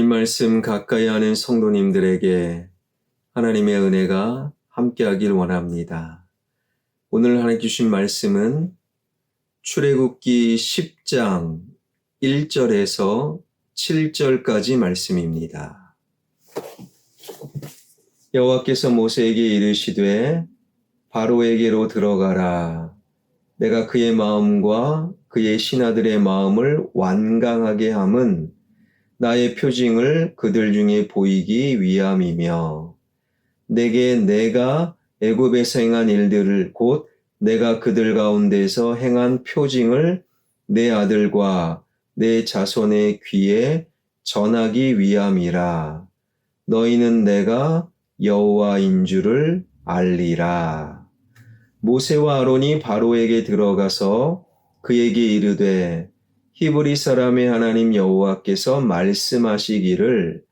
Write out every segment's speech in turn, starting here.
말씀 가까이 하는 성도님들에게 하나님의 은혜가 함께하길 원합니다. 오늘 하나님 주신 말씀은 출애굽기 10장 1절에서 7절까지 말씀입니다. 여호와께서 모세에게 이르시되 바로에게로 들어가라. 내가 그의 마음과 그의 신하들의 마음을 완강하게 함은 나의 표징을 그들 중에 보이기 위함이며 내게 내가 애굽에서 행한 일들을 곧 내가 그들 가운데서 행한 표징을 내 아들과 내 자손의 귀에 전하기 위함이라. 너희는 내가 여호와인 줄을 알리라. 모세와 아론이 바로에게 들어가서 그에게 이르되 히브리 사람의 하나님 여호와께서 말씀하시기를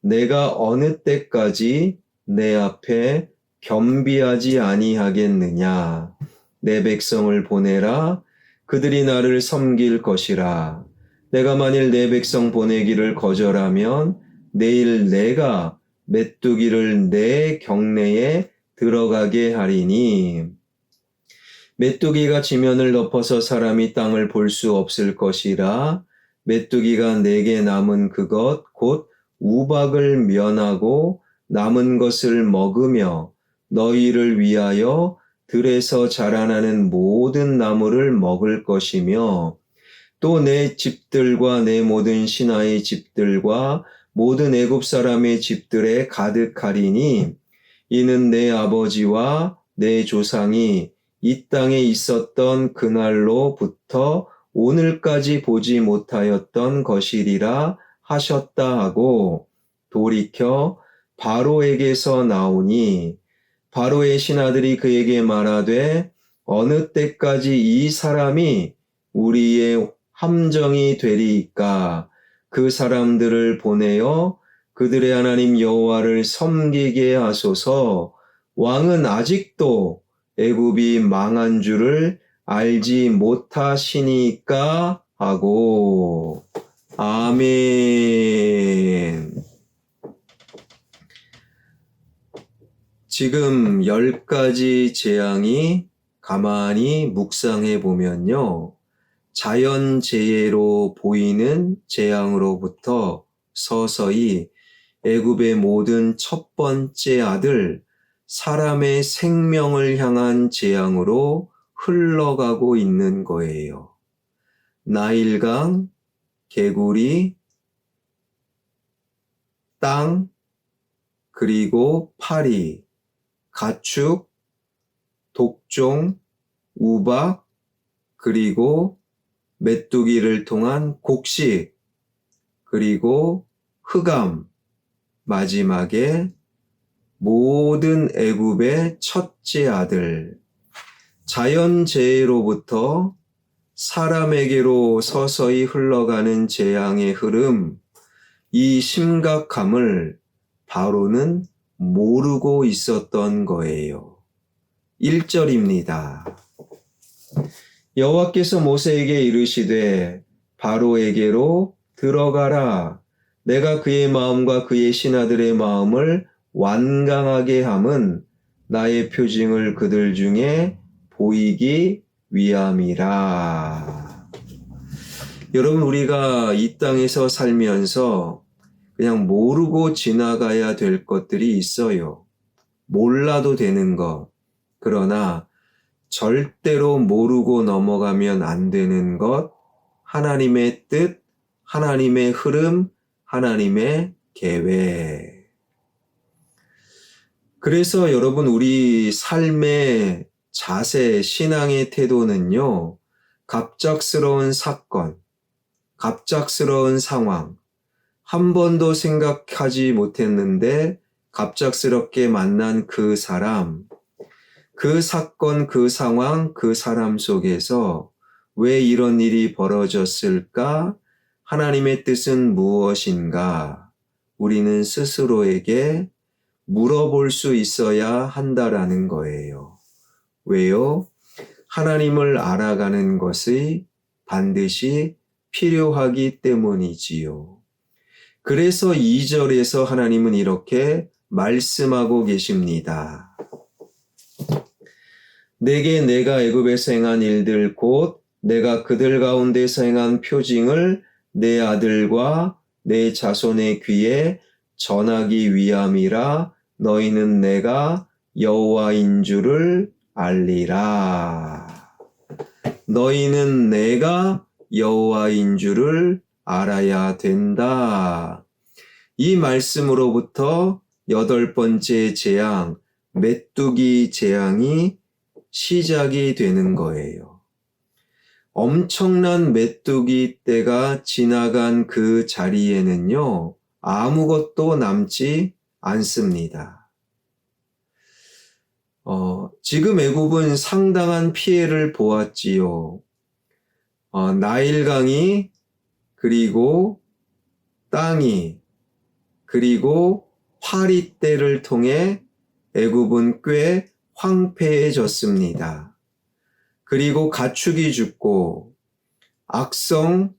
내가 어느 때까지 내 앞에 겸비하지 아니하겠느냐. 내 백성을 보내라. 그들이 나를 섬길 것이라. 내가 만일 내 백성 보내기를 거절하면 내일 내가 메뚜기를 내 경내에 들어가게 하리니 메뚜기가 지면을 덮어서 사람이 땅을 볼 수 없을 것이라. 메뚜기가 내게 남은 그것 곧 우박을 면하고 남은 것을 먹으며 너희를 위하여 들에서 자라나는 모든 나무를 먹을 것이며 또 내 집들과 내 모든 신하의 집들과 모든 애굽 사람의 집들에 가득하리니 이는 내 아버지와 내 조상이 이 땅에 있었던 그날로부터 오늘까지 보지 못하였던 것이리라 하셨다 하고 돌이켜 바로에게서 나오니 바로의 신하들이 그에게 말하되 어느 때까지 이 사람이 우리의 함정이 되리이까. 그 사람들을 보내어 그들의 하나님 여호와를 섬기게 하소서. 왕은 아직도 애굽이 망한 줄을 알지 못하시니까 하고. 아멘. 지금 10가지 재앙이 가만히 묵상해 보면요. 자연재해로 보이는 재앙으로부터 서서히 애굽의 모든 첫 번째 아들, 사람의 생명을 향한 재앙으로 흘러가고 있는 거예요. 나일강, 개구리, 땅, 그리고 파리, 가축, 독종, 우박, 그리고 메뚜기를 통한 곡식, 그리고 흑암, 마지막에 모든 애굽의 첫째 아들, 자연재해로부터 사람에게로 서서히 흘러가는 재앙의 흐름, 이 심각함을 바로는 모르고 있었던 거예요. 1절입니다. 여호와께서 모세에게 이르시되 바로에게로 들어가라. 내가 그의 마음과 그의 신하들의 마음을 완강하게 함은 나의 표징을 그들 중에 보이기 위함이라. 여러분, 우리가 이 땅에서 살면서 그냥 모르고 지나가야 될 것들이 있어요. 몰라도 되는 것. 그러나 절대로 모르고 넘어가면 안 되는 것, 하나님의 뜻, 하나님의 흐름, 하나님의 계획. 그래서 여러분, 우리 삶의 자세, 신앙의 태도는요, 갑작스러운 사건, 갑작스러운 상황, 한 번도 생각하지 못했는데 갑작스럽게 만난 그 사람, 그 사건, 그 상황, 그 사람 속에서 왜 이런 일이 벌어졌을까? 하나님의 뜻은 무엇인가? 우리는 스스로에게 물어볼 수 있어야 한다라는 거예요. 왜요? 하나님을 알아가는 것이 반드시 필요하기 때문이지요. 그래서 2절에서 하나님은 이렇게 말씀하고 계십니다. 내게 내가 애굽에서 행한 일들 곧 내가 그들 가운데서 행한 표징을 내 아들과 내 자손의 귀에 전하기 위함이라. 너희는 내가 여호와인 줄을 알리라. 너희는 내가 여호와인 줄을 알아야 된다. 이 말씀으로부터 8번째 재앙, 메뚜기 재앙이 시작이 되는 거예요. 엄청난 메뚜기 떼가 지나간 그 자리에는요, 아무것도 남지 않습니다. 지금 애굽은 상당한 피해를 보았지요. 나일강이, 그리고 땅이, 그리고 파리떼를 통해 애굽은 꽤 황폐해졌습니다. 그리고 가축이 죽고 악성,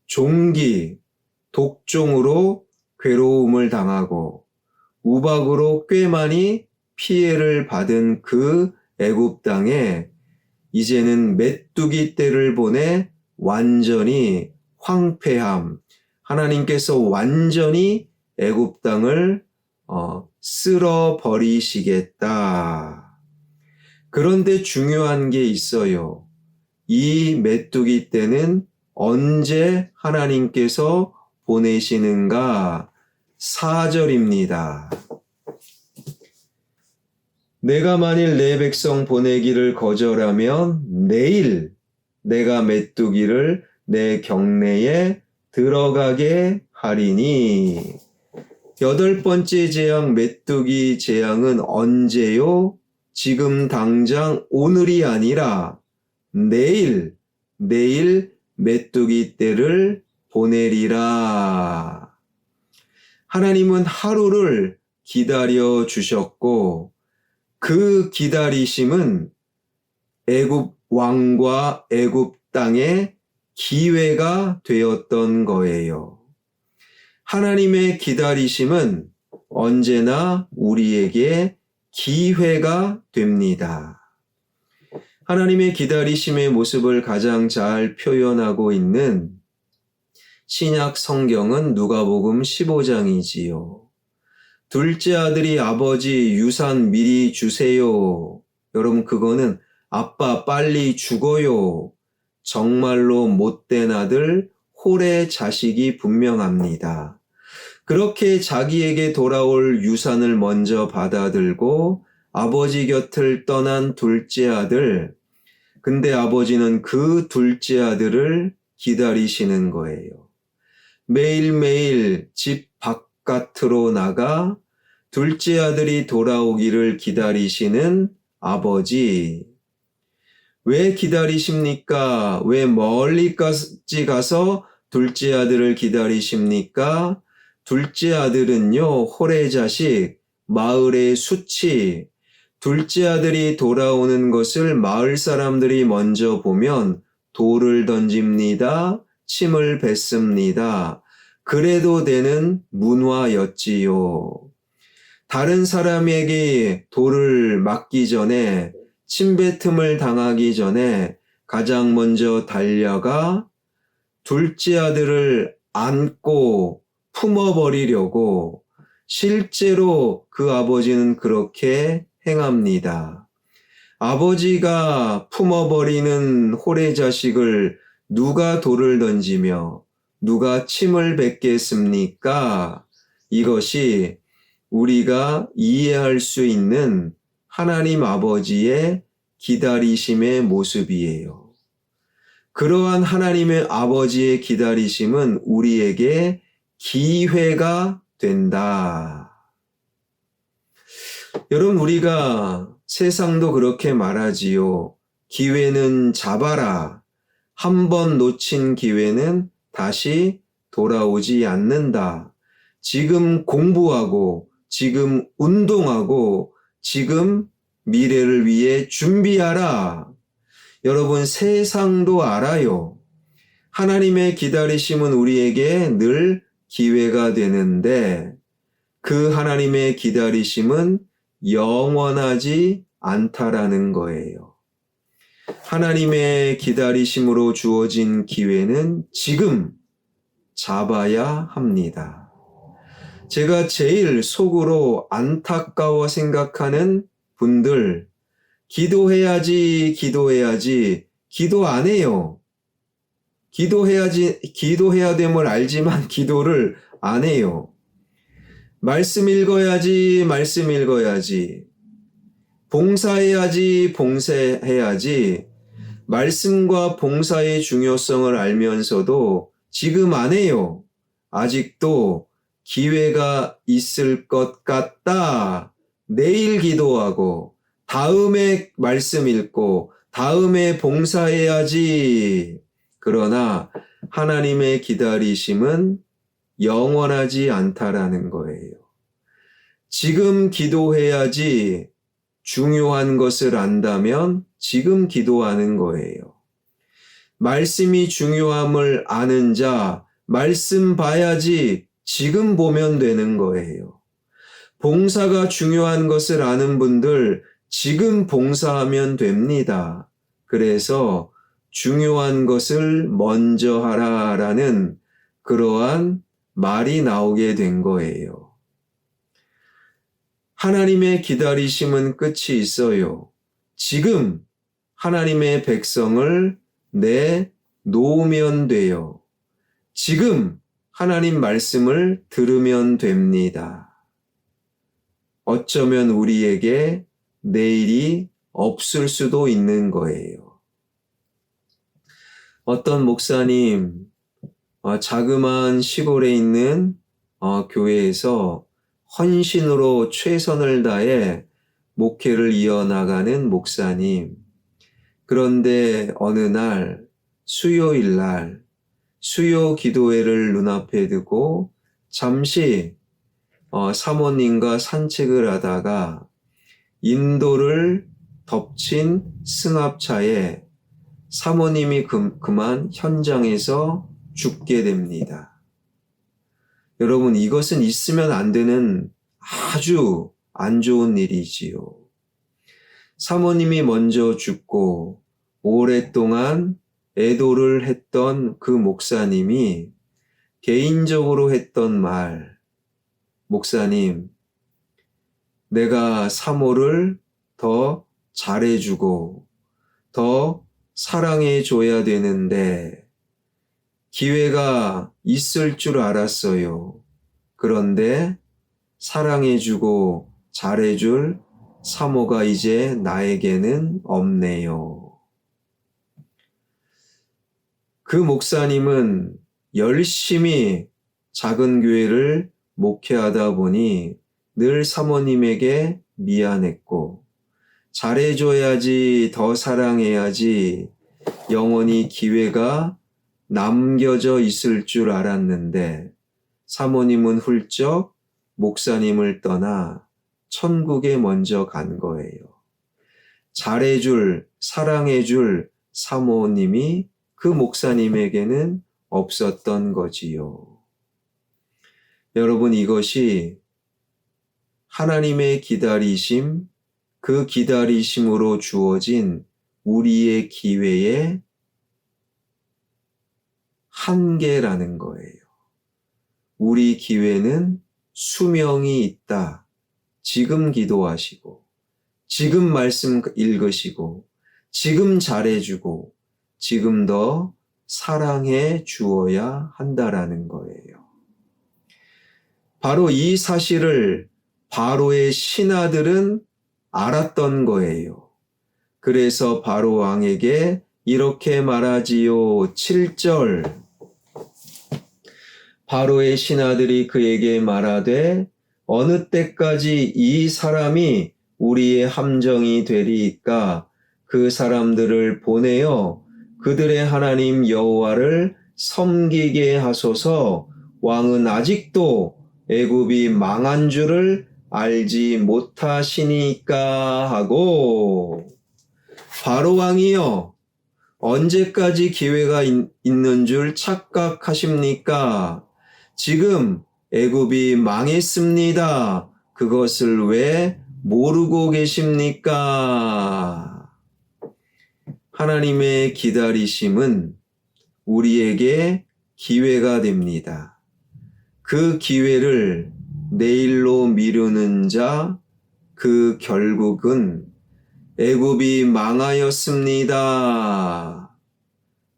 종기, 독종으로 괴로움을 당하고 우박으로 꽤 많이 피해를 받은 그 애굽 땅에 이제는 메뚜기 떼를 보내 완전히 황폐함, 하나님께서 완전히 애굽 땅을 쓸어버리시겠다. 그런데 중요한 게 있어요. 이 메뚜기 떼는 언제 하나님께서 보내시는가? 4절입니다. 내가 만일 내 백성 보내기를 거절하면 내일 내가 메뚜기를 내 경내에 들어가게 하리니. 8번째 재앙 메뚜기 재앙은 언제요? 지금 당장 오늘이 아니라 내일 메뚜기 떼를 보내리라. 하나님은 하루를 기다려 주셨고 그 기다리심은 애굽 왕과 애굽 땅의 기회가 되었던 거예요. 하나님의 기다리심은 언제나 우리에게 기회가 됩니다. 하나님의 기다리심의 모습을 가장 잘 표현하고 있는 신약 성경은 누가복음 15장이지요. 둘째 아들이 아버지 유산 미리 주세요. 여러분 그거는 아빠 빨리 죽어요. 정말로 못된 아들 홀의 자식이 분명합니다. 그렇게 자기에게 돌아올 유산을 먼저 받아들고 아버지 곁을 떠난 둘째 아들. 근데 아버지는 그 둘째 아들을 기다리시는 거예요. 매일매일 집 바깥으로 나가 둘째 아들이 돌아오기를 기다리시는 아버지. 왜 기다리십니까? 왜 멀리까지 가서 둘째 아들을 기다리십니까? 둘째 아들은요, 홀의 자식, 마을의 수치, 둘째 아들이 돌아오는 것을 마을 사람들이 먼저 보면 돌을 던집니다. 침을 뱉습니다. 그래도 되는 문화였지요. 다른 사람에게 돌을 맞기 전에, 침뱉음을 당하기 전에 가장 먼저 달려가 둘째 아들을 안고 품어버리려고 실제로 그 아버지는 그렇게 행합니다. 아버지가 품어버리는 홀의 자식을 누가 돌을 던지며 누가 침을 뱉겠습니까? 이것이 우리가 이해할 수 있는 하나님 아버지의 기다리심의 모습이에요. 그러한 하나님의 아버지의 기다리심은 우리에게 기회가 된다. 여러분, 우리가 세상도 그렇게 말하지요. 기회는 잡아라. 한 번 놓친 기회는 다시 돌아오지 않는다. 지금 공부하고, 지금 운동하고, 지금 미래를 위해 준비하라. 여러분, 세상도 알아요. 하나님의 기다리심은 우리에게 늘 기회가 되는데 그 하나님의 기다리심은 영원하지 않다라는 거예요. 하나님의 기다리심으로 주어진 기회는 지금 잡아야 합니다. 제가 제일 속으로 안타까워 생각하는 분들, 기도해야지, 기도 안 해요. 기도해야 됨을 알지만 기도를 안 해요. 말씀 읽어야지. 봉사해야지. 말씀과 봉사의 중요성을 알면서도 지금 안 해요. 아직도 기회가 있을 것 같다. 내일 기도하고, 다음에 말씀 읽고, 다음에 봉사해야지. 그러나 하나님의 기다리심은 영원하지 않다라는 거예요. 지금 기도해야지 중요한 것을 안다면 지금 기도하는 거예요. 말씀이 중요함을 아는 자, 말씀 봐야지 지금 보면 되는 거예요. 봉사가 중요한 것을 아는 분들 지금 봉사하면 됩니다. 그래서 중요한 것을 먼저 하라라는 그러한 말이 나오게 된 거예요. 하나님의 기다리심은 끝이 있어요. 지금 하나님의 백성을 내놓으면 돼요. 지금 하나님 말씀을 들으면 됩니다. 어쩌면 우리에게 내일이 없을 수도 있는 거예요. 어떤 목사님, 자그마한 시골에 있는 교회에서 헌신으로 최선을 다해 목회를 이어나가는 목사님. 그런데 어느 날, 수요일 날, 수요 기도회를 눈앞에 두고 잠시 사모님과 산책을 하다가 인도를 덮친 승합차에 사모님이 그만 현장에서 죽게 됩니다. 여러분, 이것은 있으면 안 되는 아주 안 좋은 일이지요. 사모님이 먼저 죽고 오랫동안 애도를 했던 그 목사님이 개인적으로 했던 말, 목사님, 내가 사모를 더 잘해주고 더 사랑해줘야 되는데 기회가 있을 줄 알았어요. 그런데 사랑해주고 잘해줄 사모가 이제 나에게는 없네요. 그 목사님은 열심히 작은 교회를 목회하다 보니 늘 사모님에게 미안했고 잘해줘야지, 더 사랑해야지, 영원히 기회가 남겨져 있을 줄 알았는데 사모님은 훌쩍 목사님을 떠나 천국에 먼저 간 거예요. 잘해줄, 사랑해줄 사모님이 그 목사님에게는 없었던 거지요. 여러분, 이것이 하나님의 기다리심, 그 기다리심으로 주어진 우리의 기회의 한계라는 거예요. 우리 기회는 수명이 있다. 지금 기도하시고, 지금 말씀 읽으시고, 지금 잘해주고, 지금 더 사랑해 주어야 한다라는 거예요. 바로 이 사실을 바로의 신하들은 알았던 거예요. 그래서 바로 왕에게 이렇게 말하지요. 7절. 바로의 신하들이 그에게 말하되 어느 때까지 이 사람이 우리의 함정이 되리이까? 그 사람들을 보내어 그들의 하나님 여호와를 섬기게 하소서. 왕은 아직도 애굽이 망한 줄을 알지 못하시니까 하고. 바로 왕이여, 언제까지 기회가 있는 줄 착각하십니까? 지금 애굽이 망했습니다. 그것을 왜 모르고 계십니까? 하나님의 기다리심은 우리에게 기회가 됩니다. 그 기회를 내일로 미루는 자, 그 결국은 애굽이 망하였습니다.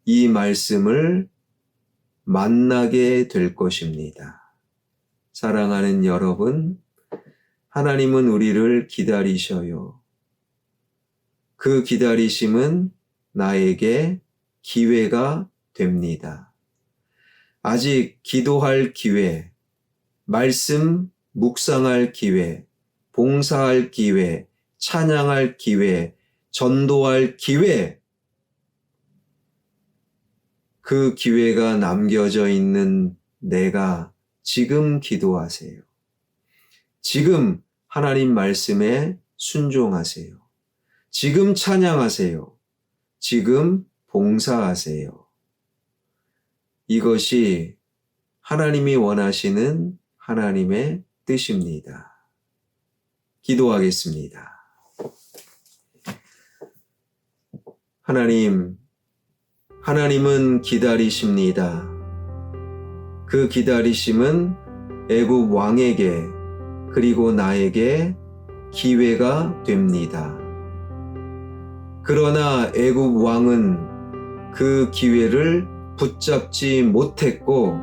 이 말씀을 만나게 될 것입니다. 사랑하는 여러분, 하나님은 우리를 기다리셔요. 그 기다리심은 나에게 기회가 됩니다. 아직 기도할 기회, 말씀 묵상할 기회, 봉사할 기회, 찬양할 기회, 전도할 기회, 그 기회가 남겨져 있는 내가 지금 기도하세요. 지금 하나님 말씀에 순종하세요. 지금 찬양하세요. 지금 봉사하세요. 이것이 하나님이 원하시는 하나님의 뜻입니다. 기도하겠습니다. 하나님은 기다리십니다. 그 기다리심은 애굽 왕에게 그리고 나에게 기회가 됩니다. 그러나 애굽 왕은 그 기회를 붙잡지 못했고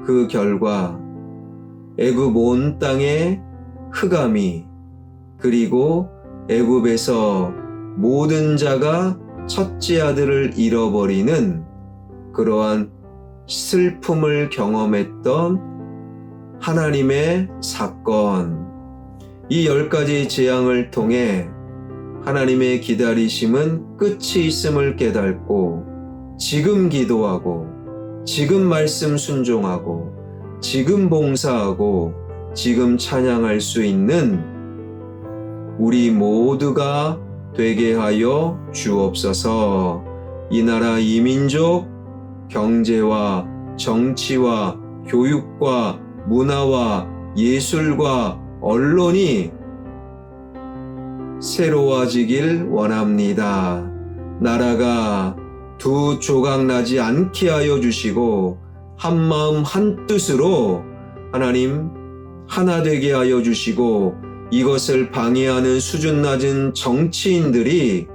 그 결과 애굽 온 땅에 흑암이 그리고 애굽에서 모든 자가 첫째 아들을 잃어버리는 그러한 슬픔을 경험했던 하나님의 사건, 이 10가지 재앙을 통해 하나님의 기다리심은 끝이 있음을 깨닫고 지금 기도하고 지금 말씀 순종하고 지금 봉사하고 지금 찬양할 수 있는 우리 모두가 되게 하여 주옵소서. 이 나라 이 민족 경제와 정치와 교육과 문화와 예술과 언론이 새로워지길 원합니다. 나라가 두 조각 나지 않게 하여 주시고 한마음 한뜻으로 하나님 하나 되게 하여 주시고 이것을 방해하는 수준 낮은 정치인들이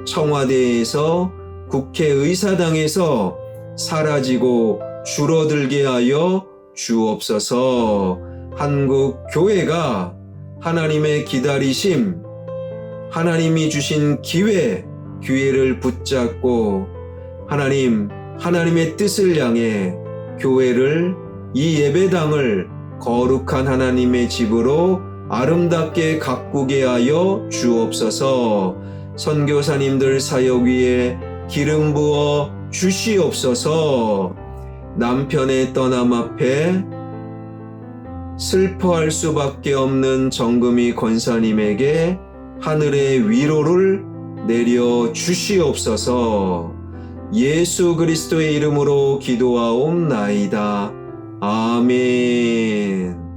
청와대에서 국회의사당에서 사라지고 줄어들게 하여 주옵소서. 한국 교회가 하나님의 기다리심, 하나님이 주신 기회를 붙잡고 하나님의 뜻을 향해 교회를, 이 예배당을 거룩한 하나님의 집으로 아름답게 가꾸게 하여 주옵소서. 선교사님들 사역 위에 기름 부어 주시옵소서. 남편의 떠남 앞에 슬퍼할 수밖에 없는 정금이 권사님에게 하늘의 위로를 내려 주시옵소서. 예수 그리스도의 이름으로 기도하옵나이다. 아멘.